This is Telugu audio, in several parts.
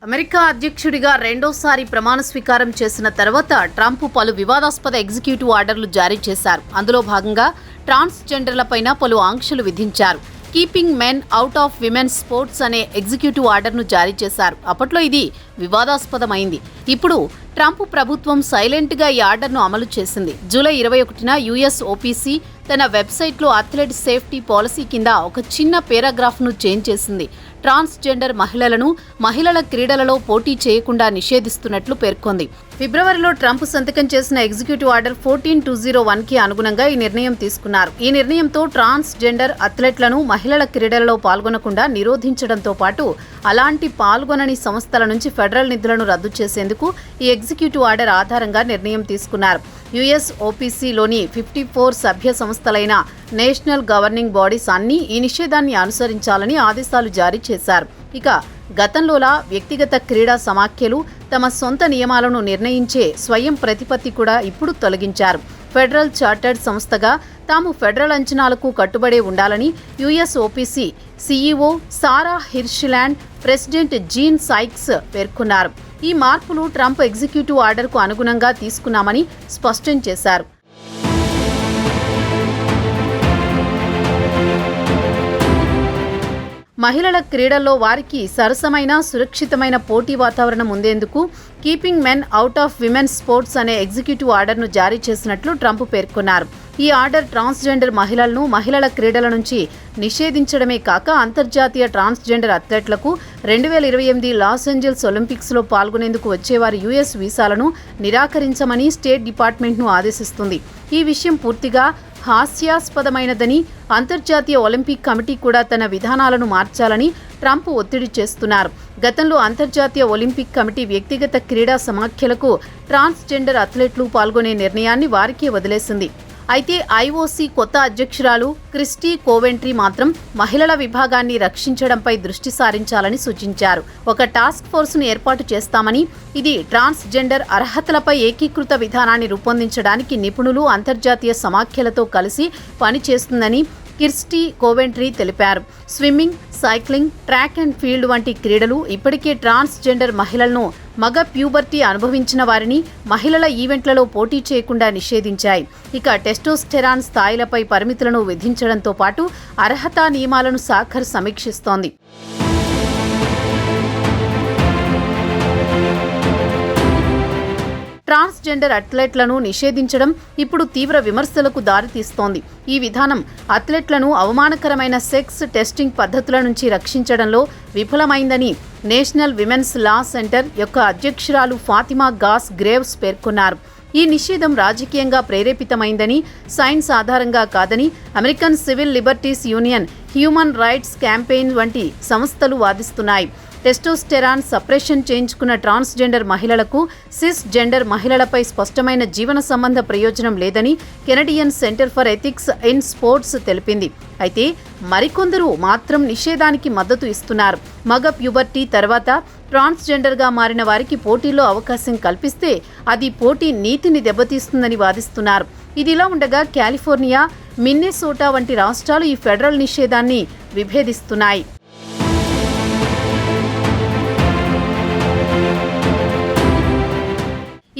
అమెరికా అధ్యక్షుడిగా రెండోసారి ప్రమాణ స్వీకారం చేసిన తర్వాత ట్రంప్ పలు వివాదాస్పద ఎగ్జిక్యూటివ్ ఆర్డర్లు జారీ చేశారు. అందులో భాగంగా ట్రాన్స్జెండర్లపైన పలు ఆంక్షలు విధించారు. Keeping men out of women's sports అనే ఎగ్జిక్యూటివ్ ఆర్డర్ను జారీ చేశారు. అప్పట్లో ఇది వివాదాస్పదమైంది. ఇప్పుడు ట్రంప్ ప్రభుత్వం సైలెంట్గా ఈ ఆర్డర్ను అమలు చేసింది. జూలై 21న యుఎస్ ఓపీసీ తన వెబ్సైట్లో అథ్లెట్ సేఫ్టీ పాలసీ కింద ఒక చిన్న పేరాగ్రాఫ్ను చేంజ్ చేసింది. ట్రాన్స్జెండర్ మహిళలను మహిళల క్రీడలలో పోటీ చేయకుండా నిషేధిస్తున్నట్లు పేర్కొంది. ఫిబ్రవరిలో ట్రంప్ సంతకం చేసిన ఎగ్జిక్యూటివ్ ఆర్డర్ 14201కి అనుగుణంగా ఈ నిర్ణయం తీసుకున్నారు. ఈ నిర్ణయంతో ట్రాన్స్జెండర్ అథ్లెట్లను మహిళల క్రీడలలో పాల్గొనకుండా నిరోధించడంతో పాటు అలాంటి పాల్గొనని సంస్థల నుంచి ఫెడరల్ నిధులను రద్దు చేసేందుకు ఈ ఎగ్జిక్యూటివ్ ఆర్డర్ ఆధారంగా నిర్ణయం తీసుకున్నారు. యుఎస్ ఓపీసీలోని 54 సభ్య సంస్థలైన నేషనల్ గవర్నింగ్ బాడీస్ అన్నీ ఈ నిషేధాన్ని అనుసరించాలని ఆదేశాలు జారీ చేశారు. ఇక గతంలోలా వ్యక్తిగత క్రీడా సమాఖ్యలు తమ సొంత నియమాలను నిర్ణయించే స్వయం ప్రతిపత్తి కూడా ఇప్పుడు తొలగించారు. ఫెడరల్ చార్టర్డ్ సంస్థగా తాము ఫెడరల్ అంచనాలకు కట్టుబడే ఉండాలని యుఎస్ ఓపీసీ సీఈఓ సారా హిర్ష్లాండ్, ప్రెసిడెంట్ జీన్ సైక్స్ పేర్కొన్నారు. ఈ మార్పులు ట్రంప్ ఎగ్జిక్యూటివ్ ఆర్డర్కు అనుగుణంగా తీసుకున్నామని స్పష్టం చేశారు. మహిళల క్రీడల్లో వారికి సరసమైన సురక్షితమైన పోటీ వాతావరణం ఉండేందుకు keeping men out of women's sports అనే ఎగ్జిక్యూటివ్ ఆర్డర్ను జారీ చేసినట్లు ట్రంప్ పేర్కొన్నారు. ఈ ఆర్డర్ ట్రాన్స్జెండర్ మహిళలను మహిళల క్రీడల నుంచి నిషేధించడమే కాక అంతర్జాతీయ ట్రాన్స్జెండర్ అథ్లెట్లకు 2028 లాస్ ఏంజల్స్ ఒలింపిక్స్లో పాల్గొనేందుకు వచ్చేవారి యుఎస్ వీసాలను నిరాకరించమని స్టేట్ డిపార్ట్మెంట్ను ఆదేశిస్తుంది. ఈ విషయం పూర్తిగా హాస్యాస్పదమైనదని, అంతర్జాతీయ ఒలింపిక్ కమిటీ కూడా తన విధానాలను మార్చాలని ట్రంప్ ఒత్తిడి చేస్తున్నారు. గతంలో అంతర్జాతీయ ఒలింపిక్ కమిటీ వ్యక్తిగత క్రీడా సమాఖ్యలకు ట్రాన్స్జెండర్ అథ్లెట్లు పాల్గొనే నిర్ణయాన్ని వారికే వదిలేసింది. అయితే ఐఓసీ కొత్త అధ్యక్షురాలు క్రిస్టీ కోవెంట్రీ మాత్రం మహిళల విభాగాన్ని రక్షించడంపై దృష్టి సారించాలని సూచించారు. ఒక టాస్క్ ఫోర్స్ను ఏర్పాటు చేస్తామని, ఇది ట్రాన్స్జెండర్ అర్హతలపై ఏకీకృత విధానాన్ని రూపొందించడానికి నిపుణులు, అంతర్జాతీయ సమాఖ్యలతో కలిసి పనిచేస్తుందని క్రిస్టీ కోవెంట్రీ తెలిపారు. Swimming, cycling, track and field వంటి క్రీడలు ఇప్పటికే ట్రాన్స్జెండర్ మహిళలను మగ ప్యూబర్టీ అనుభవించిన వారిని మహిళల ఈవెంట్లలో పోటీ చేయకుండా నిషేధించాయి. ఇక టెస్టోస్టెరాన్ స్థాయిలపై పరిమితులను విధించడంతో పాటు అర్హతా నియమాలను సాఖర్ సమీక్షిస్తోంది. ట్రాన్స్జెండర్ అథ్లెట్లను నిషేధించడం ఇప్పుడు తీవ్ర విమర్శలకు దారితీస్తోంది. ఈ విధానం అథ్లెట్లను అవమానకరమైన సెక్స్ టెస్టింగ్ పద్ధతుల నుంచి రక్షించడంలో విఫలమైందని నేషనల్ విమెన్స్ లా సెంటర్ యొక్క అధ్యక్షురాలు ఫాతిమా గాస్ గ్రేవ్స్ పేర్కొన్నారు. ఈ నిషేధం రాజకీయంగా ప్రేరేపితమైందని, సైన్స్ ఆధారంగా కాదని American civil liberties union, human rights campaign వంటి సంస్థలు వాదిస్తున్నాయి. టెస్టోస్టెరాన్ సప్రెషన్ చేయించుకున్న ట్రాన్స్జెండర్ మహిళలకు సిస్ జెండర్ మహిళలపై స్పష్టమైన జీవన సంబంధ ప్రయోజనం లేదని Canadian centre for ethics in sports తెలిపింది. అయితే మరికొందరు మాత్రం నిషేధానికి మద్దతు ఇస్తున్నారు. మగ ప్యూబర్టీ తర్వాత ట్రాన్స్జెండర్గా మారిన వారికి పోటీలో అవకాశం కల్పిస్తే అది పోటీ నీతిని దెబ్బతీస్తుందని వాదిస్తున్నారు. ఇదిలా ఉండగా కాలిఫోర్నియా, మిన్నెసోటా వంటి రాష్ట్రాలు ఈ ఫెడరల్ నిషేధాన్ని విభేదిస్తున్నాయి.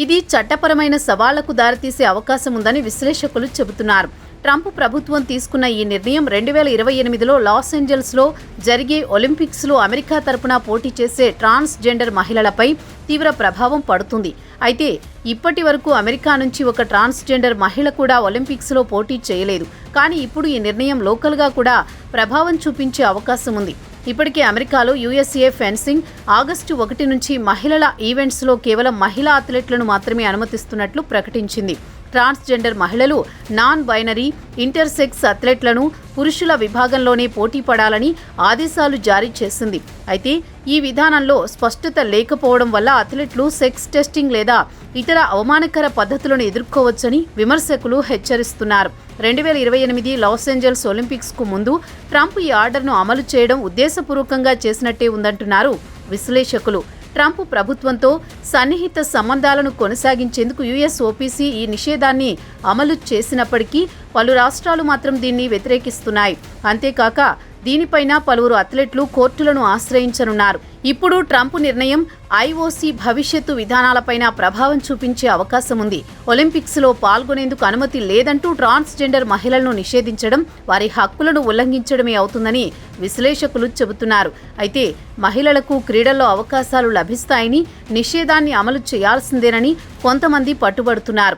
ఇది చట్టపరమైన సవాళ్లకు దారితీసే అవకాశం ఉందని విశ్లేషకులు చెబుతున్నారు. ట్రంప్ ప్రభుత్వం తీసుకున్న ఈ నిర్ణయం 2028లో లాస్ ఏంజల్స్లో జరిగే ఒలింపిక్స్లో అమెరికా తరపున పోటీ చేసే ట్రాన్స్జెండర్ మహిళలపై తీవ్ర ప్రభావం పడుతుంది. అయితే ఇప్పటి వరకు అమెరికా నుంచి ఒక ట్రాన్స్జెండర్ మహిళ కూడా ఒలింపిక్స్లో పోటీ చేయలేదు. కానీ ఇప్పుడు ఈ నిర్ణయం లోకల్గా కూడా ప్రభావం చూపించే అవకాశం ఉంది. ఇప్పటికే అమెరికాలో యుఎస్ఏ ఫెన్సింగ్ ఆగస్టు 1 నుంచి మహిళల ఈవెంట్స్లో కేవలం మహిళా అథ్లెట్లను మాత్రమే అనుమతిస్తున్నట్లు ప్రకటించింది. ట్రాన్స్జెండర్ మహిళలు, నాన్ బైనరీ, ఇంటర్సెక్స్ అథ్లెట్లను పురుషుల విభాగంలోనే పోటీ పడాలని ఆదేశాలు జారీ చేసింది. అయితే ఈ విధానంలో స్పష్టత లేకపోవడం వల్ల అథ్లెట్లు సెక్స్ టెస్టింగ్ లేదా ఇతర అవమానకర పద్ధతులను ఎదుర్కోవచ్చని విమర్శకులు హెచ్చరిస్తున్నారు. 2028 లాస్ ఏంజల్స్ ఒలింపిక్స్కు ముందు ట్రంప్ ఈ ఆర్డర్ను అమలు చేయడం ఉద్దేశపూర్వకంగా చేసినట్టే ఉందంటున్నారు విశ్లేషకులు. ట్రంప్ ప్రభుత్వంతో సన్నిహిత సంబంధాలను కొనసాగించేందుకు యుఎస్ ఓపీసీ ఈ నిషేధాన్ని అమలు చేసినప్పటికీ పలు రాష్ట్రాలు మాత్రం దీన్ని వ్యతిరేకిస్తున్నాయి. అంతేకాక దీనిపైన పలువురు అథ్లెట్లు కోర్టులను ఆశ్రయించనున్నారు. ఇప్పుడు ట్రంప్ నిర్ణయం ఐఓసీ భవిష్యత్తు విధానాలపైన ప్రభావం చూపించే అవకాశం ఉంది. ఒలింపిక్స్లో పాల్గొనేందుకు అనుమతి లేదంటూ ట్రాన్స్జెండర్ మహిళలను నిషేధించడం వారి హక్కులను ఉల్లంఘించడమే అవుతుందని విశ్లేషకులు చెబుతున్నారు. అయితే మహిళలకు క్రీడల్లో అవకాశాలు లభిస్తాయని, నిషేధాన్ని అమలు చేయాల్సిందేనని కొంతమంది పట్టుబడుతున్నారు.